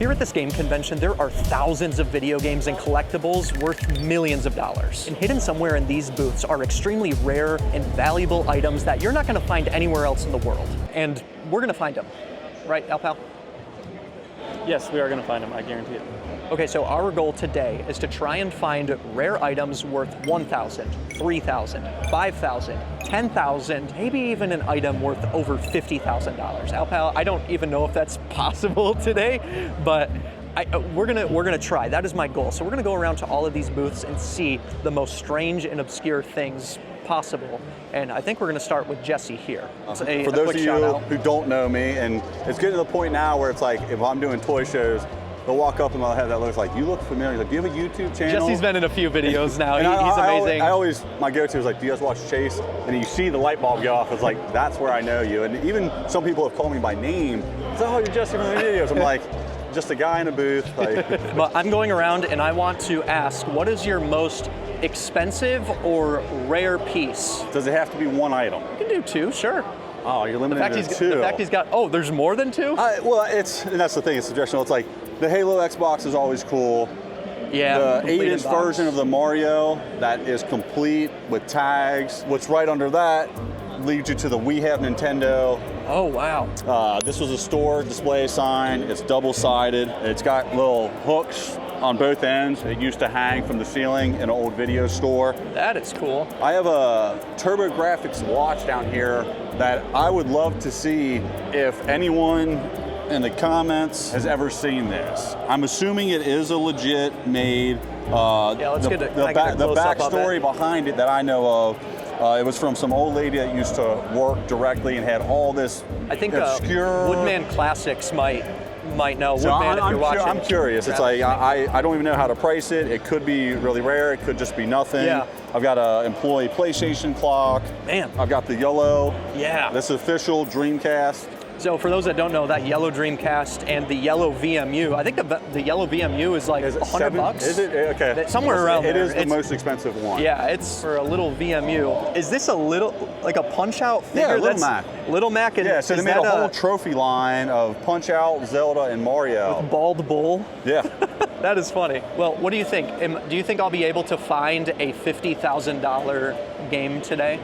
Here at this game convention, there are thousands of video games and collectibles worth millions of dollars. And hidden somewhere in these booths are extremely rare and valuable items that you're not going to find anywhere else in the world. And we're going to find them. Right, Alpal? Yes, we are going to find them, I guarantee it. Okay, so our goal today is to try and find rare items worth $1,000, $3,000, $5,000, $10,000, maybe even an item worth over $50,000. Alpal, I don't even know if that's possible today, but we're gonna try. That is my goal. So we're gonna go around to all of these booths and see the most strange and obscure things possible. And I think we're gonna start with Jesse here. For those of you who don't know me, and it's getting to the point now where it's like, if I'm doing toy shows, they'll walk up and they'll have that looks like, you look familiar. Like, do you have a YouTube channel? Jesse's been in a few videos now. And he's amazing. I always, my go-to is like, do you guys watch Chase? And you see the light bulb go off. It's like, that's where I know you. And even some people have called me by name. It's like, oh, you're Jesse from the videos. I'm like, just a guy in a booth. Like. But I'm going around and I want to ask, what is your most expensive or rare piece? Does it have to be one item? You can do two, sure. Oh, you're limited to two. The fact he's got, oh, there's more than two? Well, and that's the thing, it's suggestional. It's like, the Halo Xbox is always cool. Yeah. The 8-inch version of the Mario, that is complete with tags. What's right under that leads you to the We Have Nintendo. Oh, wow. This was a store display sign. It's double-sided. It's got little hooks on both ends. It used to hang from the ceiling in an old video store. That is cool. I have a TurboGrafx watch down here that I would love to see if anyone in the comments has ever seen this. I'm assuming it is a legit made. Yeah, let's get the backstory behind it that I know of. It was from some old lady that used to work directly and had all this I think obscure. Woodman Classics might know. So Woodman, if you're watching. I'm curious. It's like I don't even know how to price it. It could be really rare. It could just be nothing. Yeah. I've got an employee PlayStation clock. Man. I've got the yellow. Yeah. This official Dreamcast. So for those that don't know, that yellow Dreamcast and the yellow VMU, I think the yellow VMU is like $100. Is it? Okay. Somewhere around there. It is the most expensive one. Yeah, it's for a little VMU. Is this a little, like a Punch-Out figure? Yeah, Little Mac. Little Mac. And yeah, so they made a whole trophy line of Punch-Out, Zelda, and Mario. With Bald Bull? Yeah. That is funny. Well, what do you think? Do you think I'll be able to find a $50,000 game today?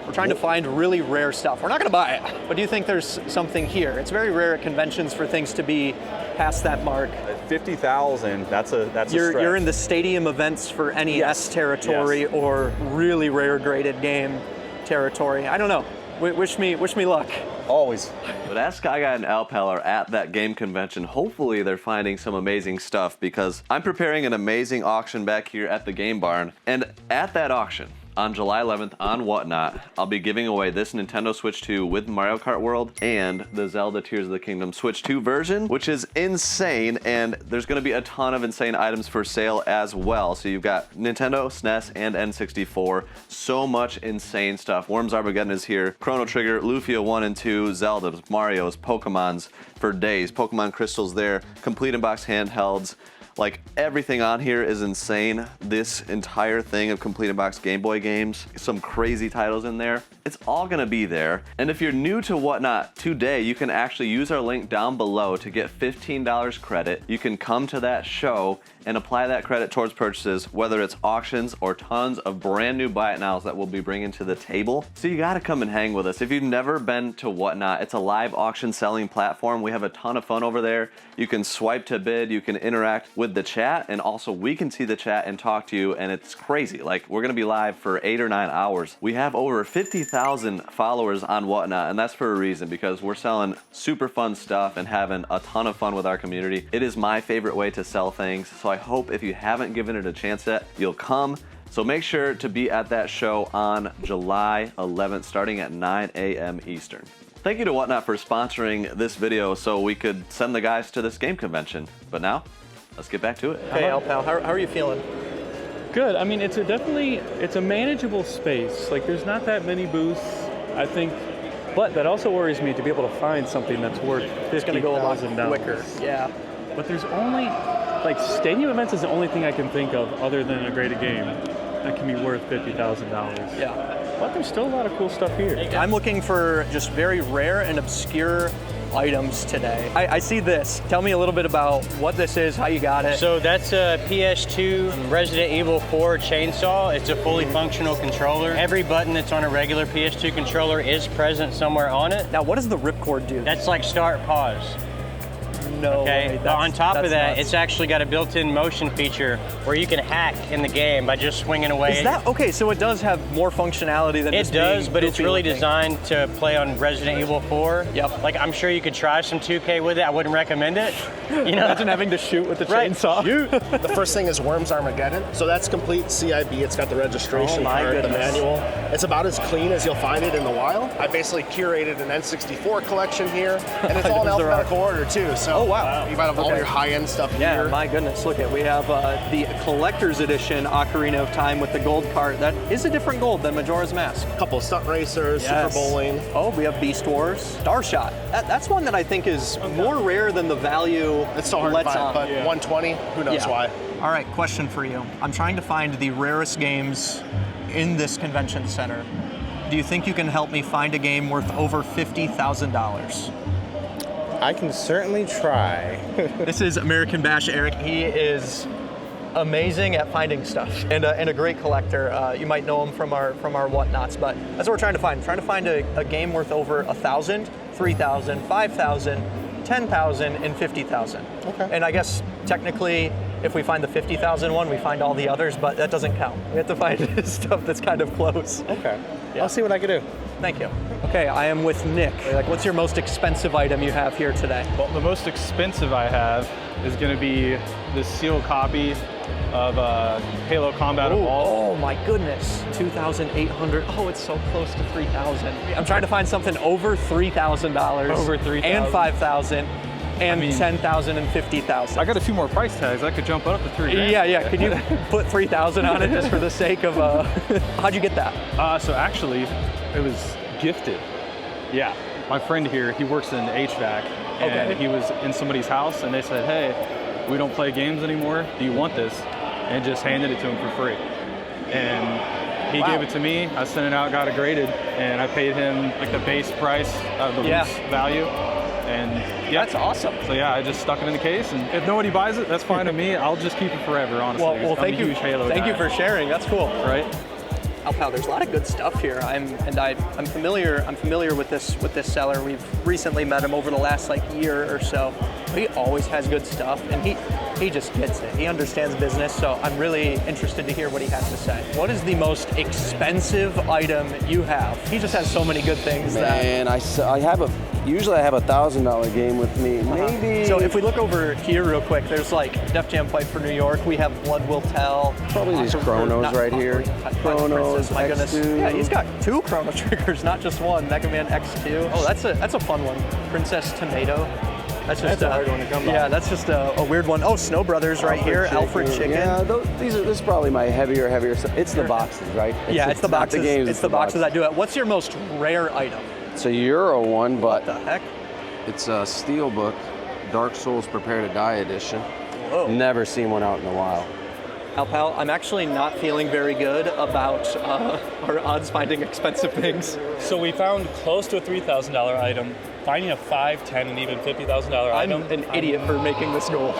We're trying to find really rare stuff. We're not going to buy it, but do you think there's something here? It's very rare at conventions for things to be past that mark. 50,000. That's a stretch. You're in the stadium events for NES territory or really rare graded game territory. I don't know. Wish me luck. Always. But as Sky Guy and Alpal are at that game convention, hopefully they're finding some amazing stuff, because I'm preparing an amazing auction back here at the Game Barn. And at that auction, on July 11th on Whatnot, I'll be giving away this Nintendo Switch 2 with Mario Kart World and the Zelda Tears of the Kingdom Switch 2 version, which is insane, and there's going to be a ton of insane items for sale as well. So you've got Nintendo, SNES, and N64. So much insane stuff. Worms Armageddon is here, Chrono Trigger, Lufia 1 and 2, Zelda's, Mario's, Pokemon's for days, Pokemon Crystals there, complete in-box handhelds. Like, everything on here is insane. This entire thing of complete in-box Game Boy games, some crazy titles in there. It's all gonna be there. And if you're new to Whatnot today, you can actually use our link down below to get $15 credit. You can come to that show and apply that credit towards purchases, whether it's auctions or tons of brand new buy it nows that we'll be bringing to the table. So you gotta come and hang with us. If you've never been to Whatnot, it's a live auction selling platform. We have a ton of fun over there. You can swipe to bid, you can interact with the chat, and also we can see the chat and talk to you, and it's crazy. Like, we're gonna be live for 8 or 9 hours. We have over 50,000 followers on Whatnot, and that's for a reason, because we're selling super fun stuff and having a ton of fun with our community. It is my favorite way to sell things, so I hope if you haven't given it a chance yet, you'll come. So make sure to be at that show on July 11th, starting at 9 a.m. Eastern. Thank you to Whatnot for sponsoring this video so we could send the guys to this game convention. But now, let's get back to it. Hey, Alpal, how are you feeling? Good. I mean, it's a manageable space. Like, there's not that many booths, I think. But that also worries me to be able to find something that's worth $50,000. It's going to go a lot quicker. Yeah. But there's only, like, stadium events is the only thing I can think of other than a graded game that can be worth $50,000. Yeah. But there's still a lot of cool stuff here. I'm looking for just very rare and obscure items today. I see this. Tell me a little bit about what this is, how you got it. So that's a PS2 Resident Evil 4 chainsaw. It's a fully functional controller. Every button that's on a regular PS2 controller is present somewhere on it. Now, what does the ripcord do? That's like start, pause. No Okay, way. but on top of that, nuts. it's actually got a built-in motion feature where you can hack in the game by just swinging away. Is that okay? So it does have more functionality than It just does, being but it's goofy really looking. designed to play on Resident Evil 4. Yep. Like, I'm sure you could try some 2K with it. I wouldn't recommend it. You know, Imagine having to shoot with the Right. chainsaw. Shoot. The first thing is Worms Armageddon. So that's complete CIB. It's got the registration Oh my card, the goodness. manual. It's about as clean as you'll find it in the wild. I basically curated an N64 collection here, and it's all in Those are alphabetical order too. So Oh, wow. you might have all Okay. your high-end stuff Yeah, here. my goodness. Look at we have the collector's edition Ocarina of Time with the gold cart. That is a different gold than Majora's Mask. A couple of stunt racers, Yes. Super Bowling. Oh, we have Beast Wars, Starshot. That's one that I think is more rare than the value It's so hard to lets find, on. but 120, who knows Yeah. why? All right, question for you. I'm trying to find the rarest games in this convention center. Do you think you can help me find a game worth over $50,000? I can certainly try. This is American Bash Eric. He is amazing at finding stuff and a great collector. You might know him from our whatnots, but that's what we're trying to find. We're trying to find a game worth over 1,000, 3,000, 5,000, 10,000, and 50,000. Okay. And I guess technically, if we find the 50,000 one, we find all the others, but that doesn't count. We have to find stuff that's kind of close. Okay. Yeah. I'll see what I can do. Thank you. Okay, I am with Nick. Like, what's your most expensive item you have here today? Well, the most expensive I have is going to be this sealed copy of Halo Combat Evolved. Oh my goodness, 2,800. Oh, it's so close to 3,000. I'm trying to find something over $3,000. Over 3,000. And 5,000. And I mean, 10,000 and 50,000. I got a few more price tags. I could jump up to $3,000. Yeah. Could you put 3,000 on it just for the sake of? How'd you get that? So actually, it was gifted. Yeah. My friend here, he works in HVAC, and Okay. he was in somebody's house, and they said, "Hey, we don't play games anymore. Do you want this?" And just handed it to him for free. And he Wow. gave it to me. I sent it out, got it graded, and I paid him like the base price of the lease value. And yeah, That's awesome. So yeah, I just stuck it in the case, and if nobody buys it, that's fine with me. I'll just keep it forever, honestly. Well, I'm thank a you. huge Halo Thank guy, you for sharing. That's cool. right? Alpal, there's a lot of good stuff here. I'm familiar with this seller. We've recently met him over the last year or so. He always has good stuff, and he just gets it. He understands business, so I'm really interested to hear what he has to say. What is the most expensive item you have? He just has so many good things And usually I have $1,000 game with me. Maybe. So if we look over here real quick, there's Def Jam Fight for New York. We have Blood Will Tell. Probably these Chronos right here. Chronos, My goodness. X2. Yeah, he's got 2 Chrono Triggers, not just one. Mega Man X2. Oh, that's a fun one. Princess Tomato. That's a hard one to come by. Yeah, that's just a weird one. Oh, Snow Brothers right here. Alfred Chicken. Yeah, this is probably my heavier stuff. It's the boxes, right? It's the not boxes. The games, it's the boxes that do it. What's your most rare item? It's a Euro one, but The heck? it's a Steelbook, Dark Souls Prepare to Die edition. Whoa. Never seen one out in the wild. Alpal, I'm actually not feeling very good about our odds finding expensive things. So we found close to a $3,000 item. Finding a $5,000, $10,000, and even $50,000 I'm item. an idiot for making this goal.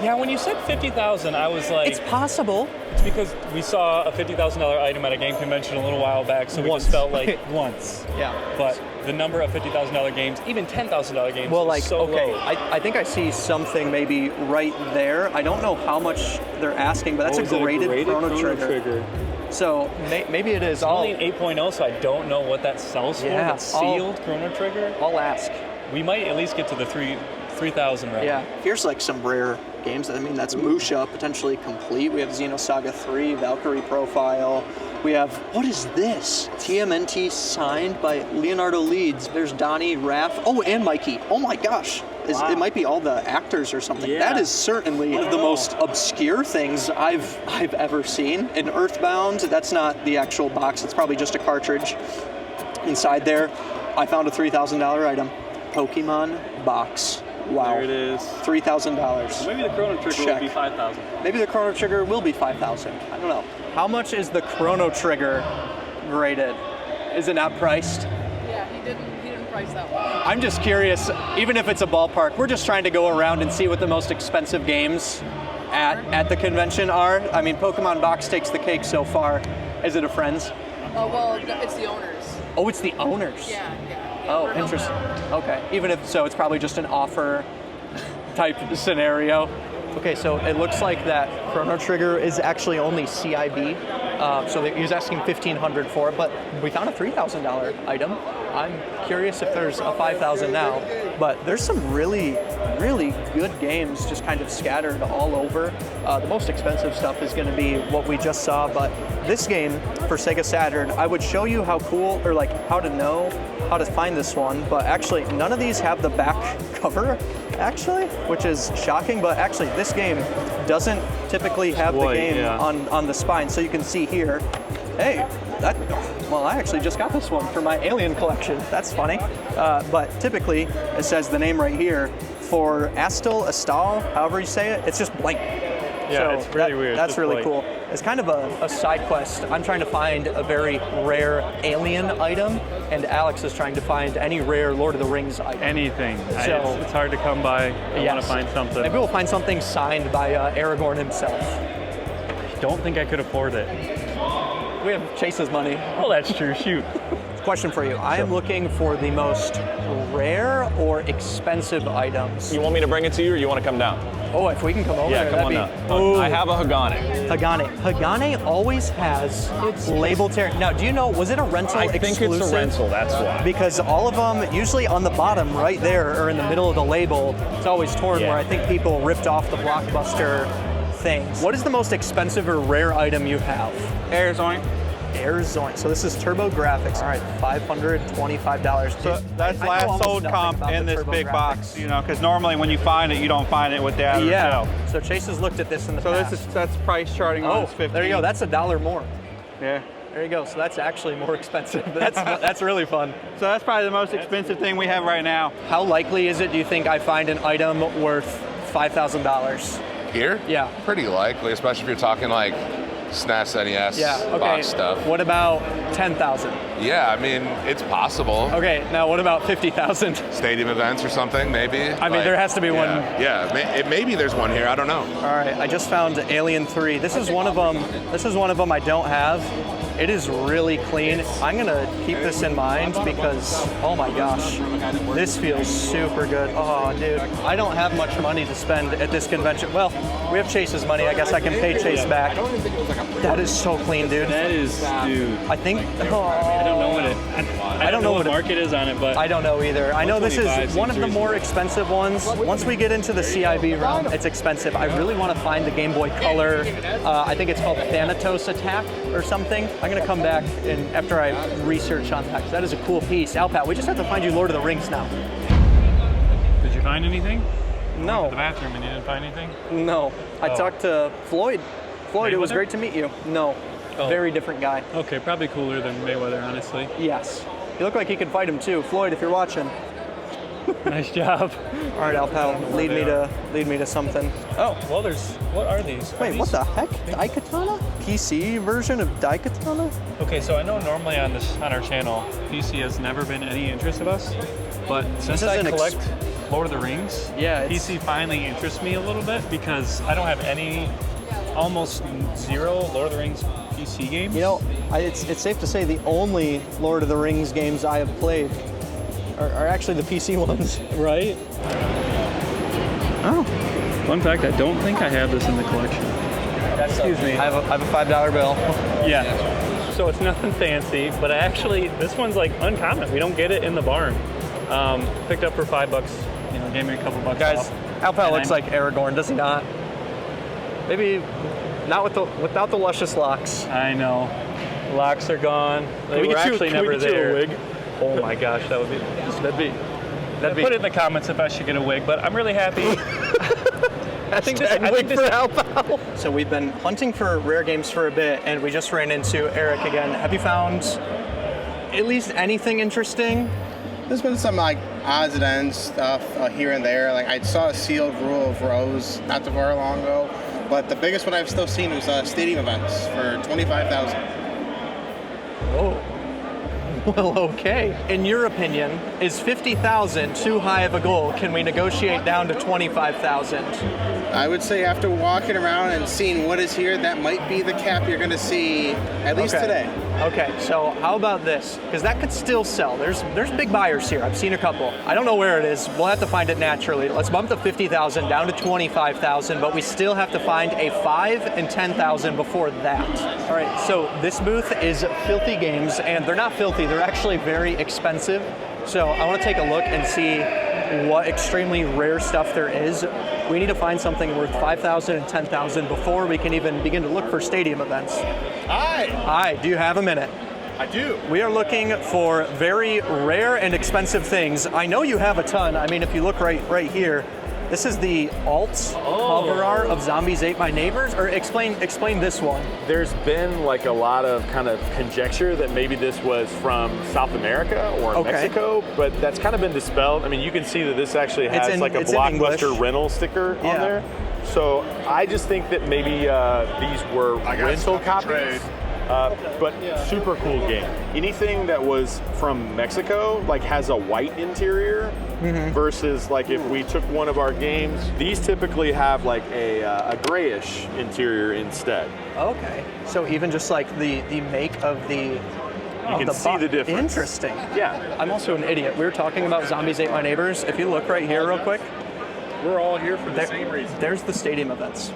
Yeah, when you said $50,000, I was like, It's possible. it's because we saw a $50,000 item at a game convention a little while back, so we Once. just felt like once. Yeah. But the number of $50,000 games, even $10,000 games, Well, is so okay, low. I think I see something maybe right there. I don't know how much they're asking, but that's Oh, a is it graded Chrono Trigger. So maybe it is. It's only an 8.0, so I don't know what that sells for. Yeah, But sealed Chrono Trigger, I'll ask. we might at least get to the 3,000 round. Yeah. Here's some rare games. I mean, that's Musha, potentially complete. We have Xenosaga 3, Valkyrie Profile. We have, what is this? TMNT signed by Leonardo Leeds. There's Donnie, Raph, and Mikey. Oh my gosh. It might be all the actors or something. Yeah. That is certainly one of the most obscure things I've ever seen. In Earthbound, that's not the actual box. It's probably just a cartridge. Inside there, I found a $3,000 item. Pokemon box. Wow. There it is. $3,000. Maybe the Chrono Trigger Check. will be 5,000. Maybe the Chrono Trigger will be 5,000. I don't know. How much is the Chrono Trigger graded? Is it not priced? Yeah, he didn't price that one. I'm just curious, even if it's a ballpark, we're just trying to go around and see what the most expensive games at the convention are. I mean, Pokemon Box takes the cake so far. Is it a Friends? Well, it's the owners. Oh, it's the owners. Yeah. Oh, we're helping interesting. out. Okay. Even if so, it's probably just an offer type scenario. Okay, so it looks like that Chrono Trigger is actually only CIB. So he was asking $1,500 for it, but we found a $3,000 item. I'm curious if there's a $5,000 now, but there's some really, really good games just kind of scattered all over. The most expensive stuff is going to be what we just saw, but this game for Sega Saturn, I would show you how cool, or like how to know how to find this one, but actually none of these have the back cover, actually, which is shocking, but actually this game doesn't typically have the game on the spine, so you can see here, hey, well, I actually just got this one for my Alien collection. That's funny. But typically, it says the name right here. For Astal, however you say it, it's just blank. Yeah, so it's really weird. That's Just really blank. cool. It's kind of a side quest. I'm trying to find a very rare Alien item, and Alex is trying to find any rare Lord of the Rings item. Anything. So, it's hard to come by. I want to find something. Maybe we'll find something signed by Aragorn himself. I don't think I could afford it. We have Chase's money. Oh, that's true. Shoot. Question for you. I am looking for the most rare or expensive items. You want me to bring it to you, or you want to come down? Oh, if we can come over Yeah, there, come on that'd down. be... I have a Hagane. Hagane always has label tear. Now, do you know, was it a rental I think exclusive? it's a rental, that's why. Because all of them, usually on the bottom right there, or in the middle of the label, it's always torn, where I think people ripped off the Blockbuster things. What is the most expensive or rare item you have? Air Zoink. Air Zoink. So this is Turbo Graphics. All right, $525. So that's I know last almost sold nothing comp about in the this Turbo big Graphics. box, you know, because normally when you find it, you don't find it with the outer shell. So Chase has looked at this in the So past. that's price charting on this 15. There you go. That's $1 more. Yeah. There you go. So that's actually more expensive. That's really fun. So that's probably the most expensive thing we have right now. How likely is it, do you think, I find an item worth $5,000? Here? Yeah. Pretty likely, especially if you're talking like SNES, NES, box stuff. What about 10,000? Yeah, I mean, it's possible. Okay, now what about 50,000? Stadium events or something, maybe? I mean, there has to be one. Yeah, maybe there's one here, I don't know. All right, I just found Alien 3. This is one of them. This is one of them I don't have. It is really clean. I'm gonna keep this in mind because, oh my gosh, this feels super good. Oh, dude, I don't have much money to spend at this convention. Well, we have Chase's money. I guess I can pay Chase back. That is so clean, dude. That is, dude. I think. I don't know what it. I don't know what market is on it, but I don't know either. I know this is one of the more expensive ones. Once we get into the CIB realm, it's expensive. I really want to find the Game Boy Color. I think it's called Thanatos Attack or something. I'm gonna come back and after I research on that, 'cause that is a cool piece. Alpat, we just have to find you Lord of the Rings now. Did you find anything? No. The bathroom and you didn't find anything? No. I talked to Floyd. Floyd, it was Mayweather? great to meet you. No. Oh. Very different guy. Okay, probably cooler than Mayweather, honestly. Yes. You look like he could fight him too. Floyd, if you're watching. Nice job. All right, Alpal, lead me to something. Oh, well, what are these? Wait, what the heck? Daikatana? PC version of Daikatana? Okay, so I know normally on our channel, PC has never been any interest of us, but since I collect Lord of the Rings, PC finally interests me a little bit because I don't have almost zero Lord of the Rings PC games. You know, it's safe to say the only Lord of the Rings games I have played are actually the PC ones. Right? Oh, fun fact, I don't think I have this in the collection. Excuse me. I have a $5 bill. Yeah. So it's nothing fancy, but this one's like uncommon. We don't get it in the barn. Picked up for $5. You know, gave me a couple bucks Guys, off. Alpal looks like Aragorn, does he not? Maybe not without the luscious locks. I know. Locks are gone. They were actually never there. Wig? Oh my gosh, that'd be. Put it in the comments if I should get a wig, but I'm really happy. I think this for Alpal. So we've been hunting for rare games for a bit, and we just ran into Eric again. Have you found at least anything interesting? There's been some like odds and ends stuff here and there. Like I saw a sealed Rule of Rose not too far long ago, but the biggest one I've still seen was stadium events for $25,000. Oh. Well, okay. In your opinion, is 50,000 too high of a goal? Can we negotiate down to 25,000? I would say after walking around and seeing what is here, that might be the cap you're going to see, at least today. Okay, so how about this? Because that could still sell. There's big buyers here. I've seen a couple. I don't know where it is. We'll have to find it naturally. Let's bump the 50,000 down to 25,000, but we still have to find a 5 and 10,000 before that. All right, so this booth is Filthy Games, and they're not filthy. They're actually very expensive. So I want to take a look and see what extremely rare stuff there is. We need to find something worth 5,000 and 10,000 before we can even begin to look for stadium events. Hi. Hi, do you have a minute? I do. We are looking for very rare and expensive things. I know you have a ton. I mean, if you look right here, this is the alt cover art of Zombies Ate My Neighbors. Or explain this one. There's been like a lot of kind of conjecture that maybe this was from South America or Mexico, but that's kind of been dispelled. I mean, you can see that this actually has like a Blockbuster rental sticker on there. So I just think that maybe these were rental copies. But super cool game. Anything that was from Mexico like has a white interior versus like if we took one of our games, these typically have like a grayish interior instead. Okay, so even just like the make of the you can see the difference. Interesting. Yeah. I'm also an idiot. We were talking about Zombies Ate My Neighbors. If you look right here real quick, we're all here for the same reason. There's the stadium events.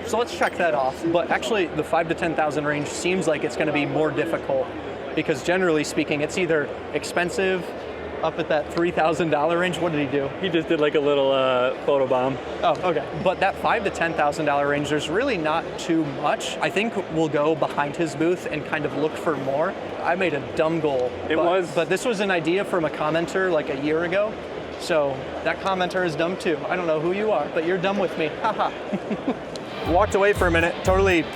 So let's check that off. But actually, the 5 to 10,000 range seems like it's going to be more difficult because generally speaking, it's either expensive up at that $3,000 range. What did he do? He just did like a little photo bomb. Oh, okay. But that $5,000 to $10,000 range, there's really not too much. I think we'll go behind his booth and kind of look for more. I made a dumb goal. But this was an idea from a commenter like a year ago. So that commenter is dumb too. I don't know who you are, but you're dumb with me. Haha. Walked away for a minute, totally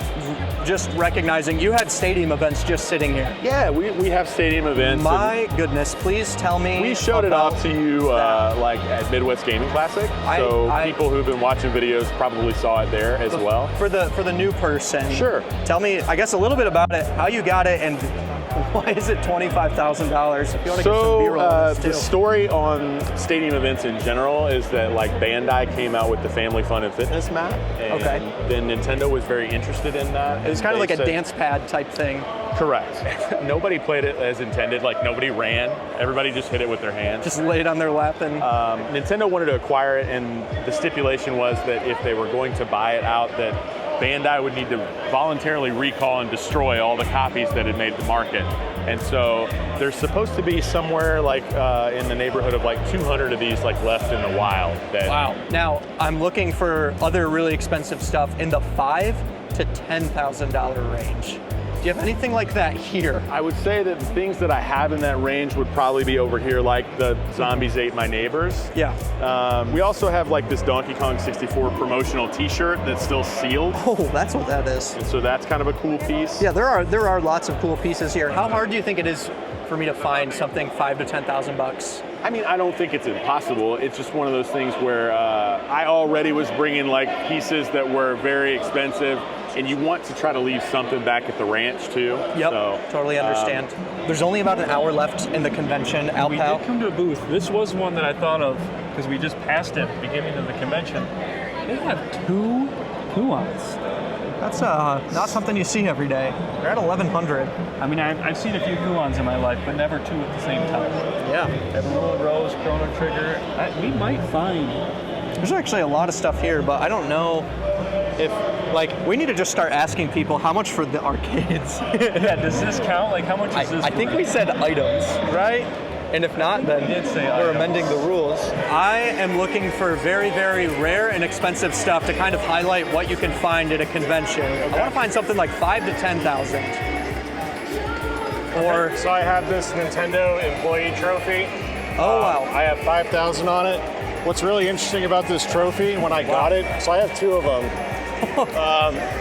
just recognizing you had stadium events just sitting here. Yeah, we have stadium events. My goodness, please tell me. We showed it off to you like at Midwest Gaming Classic. So people who've been watching videos probably saw it there as well. For the new person. Sure. Tell me, I guess, a little bit about it, how you got it, and why is it $25,000? If you want to get some B-roll on this too. The story on stadium events in general is that like Bandai came out with the Family Fun and Fitness map, and then Nintendo was very interested in that. It was kind of like a dance pad type thing. Correct. Nobody played it as intended. Like nobody ran. Everybody just hit it with their hands. Just laid on their lap and. Nintendo wanted to acquire it, and the stipulation was that if they were going to buy it out, that Bandai would need to voluntarily recall and destroy all the copies that had made the market. And so there's supposed to be somewhere like in the neighborhood of like 200 of these like left in the wild. Wow. Now I'm looking for other really expensive stuff in the $5,000 to $10,000 range. Do you have anything like that here? I would say that the things that I have in that range would probably be over here, like the Zombies Ate My Neighbors. Yeah. We also have like this Donkey Kong 64 promotional T-shirt that's still sealed. Oh, that's what that is. And so that's kind of a cool piece. Yeah, there are lots of cool pieces here. How hard do you think it is for me to find something $5,000 to $10,000? I mean, I don't think it's impossible. It's just one of those things where I already was bringing like pieces that were very expensive, and you want to try to leave something back at the ranch too. Yep, so, totally understand. There's only about an hour left in the convention. We did come to a booth. This was one that I thought of because we just passed it at the beginning of the convention. They have 2 Kuons. That's not something you see every day. They're at 1,100. I mean, I've seen a few Kuons in my life, but never 2 at the same time. Yeah. Emerald Rose, Chrono Trigger. We might find. There's actually a lot of stuff here, but I don't know if, like, we need to just start asking people how much for the arcades. Yeah, does this count? Like, how much is this? I think we said items, right? And if not, then we're amending the rules. I am looking for very, very rare and expensive stuff to kind of highlight what you can find at a convention. I want to find something like 5,000 to 10,000. Or so I have this Nintendo employee trophy. Oh wow! I have 5,000 on it. What's really interesting about this trophy when I got it, so I have 2 of them.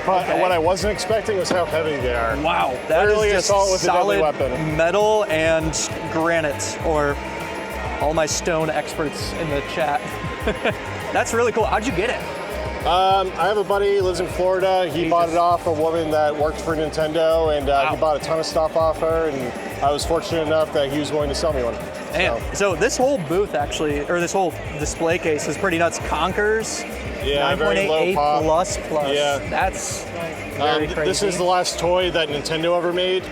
What I wasn't expecting was how heavy they are. Wow, that literally is just assault with solid a deadly weapon. Metal and granite, or all my stone experts in the chat. That's really cool. How'd you get it? I have a buddy who lives in Florida. He bought it off a woman that worked for Nintendo, and he bought a ton of stuff off her. And I was fortunate enough that he was willing to sell me one. So this whole booth actually, or this whole display case is pretty nuts. Conkers, 9.88 plus. Yeah. That's very crazy. This is the last toy that Nintendo ever made.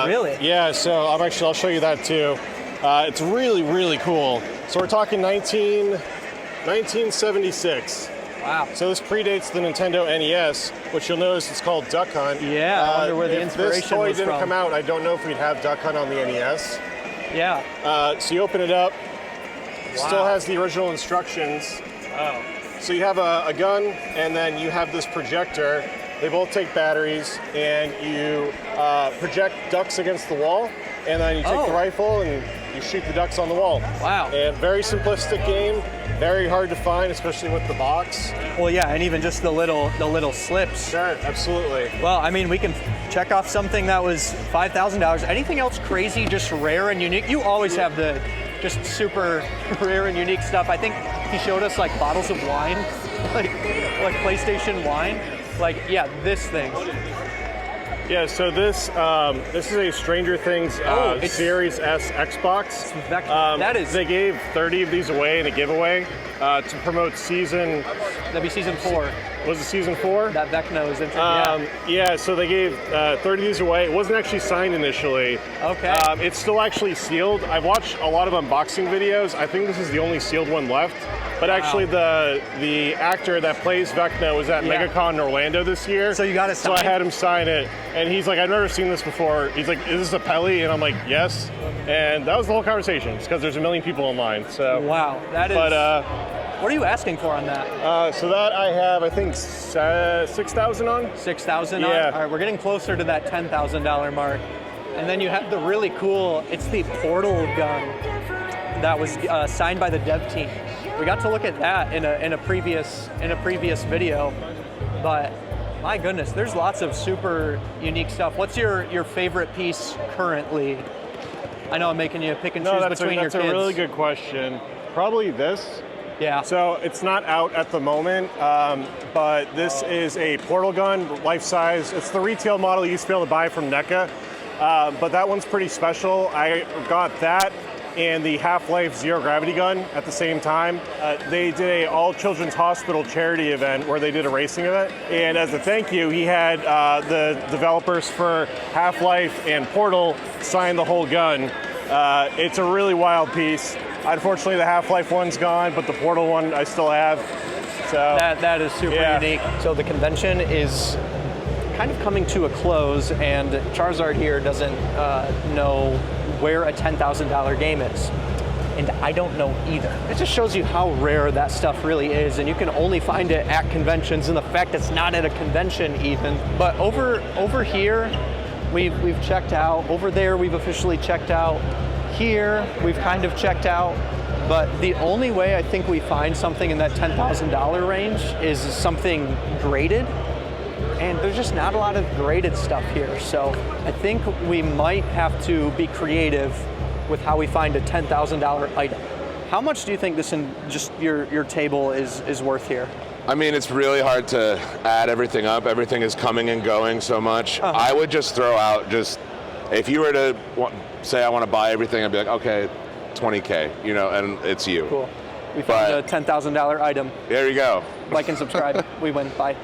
Really? Yeah, so I'll show you that too. It's really, really cool. So we're talking 1976. Wow. So this predates the Nintendo NES, which you'll notice it's called Duck Hunt. Yeah, I wonder where the inspiration was from. If this toy didn't come out, I don't know if we'd have Duck Hunt on the NES. Yeah. So you open it up. Still has the original instructions. Oh. So you have a gun, and then you have this projector. They both take batteries, and you project ducks against the wall, and then you take the rifle and you shoot the ducks on the wall. Wow. And very simplistic game, very hard to find, especially with the box. Well, yeah, and even just the little slips. Sure, absolutely. Well, I mean, we can check off something that was $5,000. Anything else crazy, just rare and unique? You always have the just super rare and unique stuff. I think he showed us like bottles of wine, like PlayStation wine. Like, yeah, this thing. Yeah, so this is a Stranger Things Series S Xbox. That is. They gave 30 of these away in a giveaway to promote season. That'd be season 4. Was it season 4? That Vecna is interesting. Yeah, so they gave 30 of these away. It wasn't actually signed initially. Okay. It's still actually sealed. I've watched a lot of unboxing videos. I think this is the only sealed one left. But actually, the actor that plays Vecna was at MegaCon in Orlando this year. So you got it signed? So I had him sign it, and he's like, "I've never seen this before." He's like, "Is this a Pelly?" And I'm like, "Yes." And that was the whole conversation. It's because there's a million people online. So. Wow, that is. But what are you asking for on that? So that I have, I think, 6,000 on. 6,000 on. Yeah. All right, we're getting closer to that $10,000 mark. And then you have the really cool. It's the Portal gun that was signed by the dev team. We got to look at that in a previous video, but my goodness, there's lots of super unique stuff. What's your favorite piece currently? I know I'm making you pick and choose between your kids. That's a really good question. Probably this. Yeah. So it's not out at the moment, but this is a Portal gun, life size. It's the retail model you used to be able to buy from NECA, but that one's pretty special. I got that and the Half-Life Zero Gravity gun at the same time. They did a all children's hospital charity event where they did a racing event. And as a thank you, he had the developers for Half-Life and Portal sign the whole gun. It's a really wild piece. Unfortunately, the Half-Life one's gone, but the Portal one I still have. So that is super unique. So the convention is kind of coming to a close, and Charizard here doesn't know where a $10,000 game is. And I don't know either. It just shows you how rare that stuff really is, and you can only find it at conventions, and the fact it's not at a convention even. But over here, we've checked out. Over there, we've officially checked out. Here, we've kind of checked out. But the only way I think we find something in that $10,000 range is something graded. And there's just not a lot of graded stuff here. So I think we might have to be creative with how we find a $10,000 item. How much do you think this in just your table is worth here? I mean, it's really hard to add everything up. Everything is coming and going so much. I would just throw out if you were to say I want to buy everything, I'd be like, okay, $20K, and it's you. Cool. We found a $10,000 item. There you go. Like and subscribe. We win. Bye.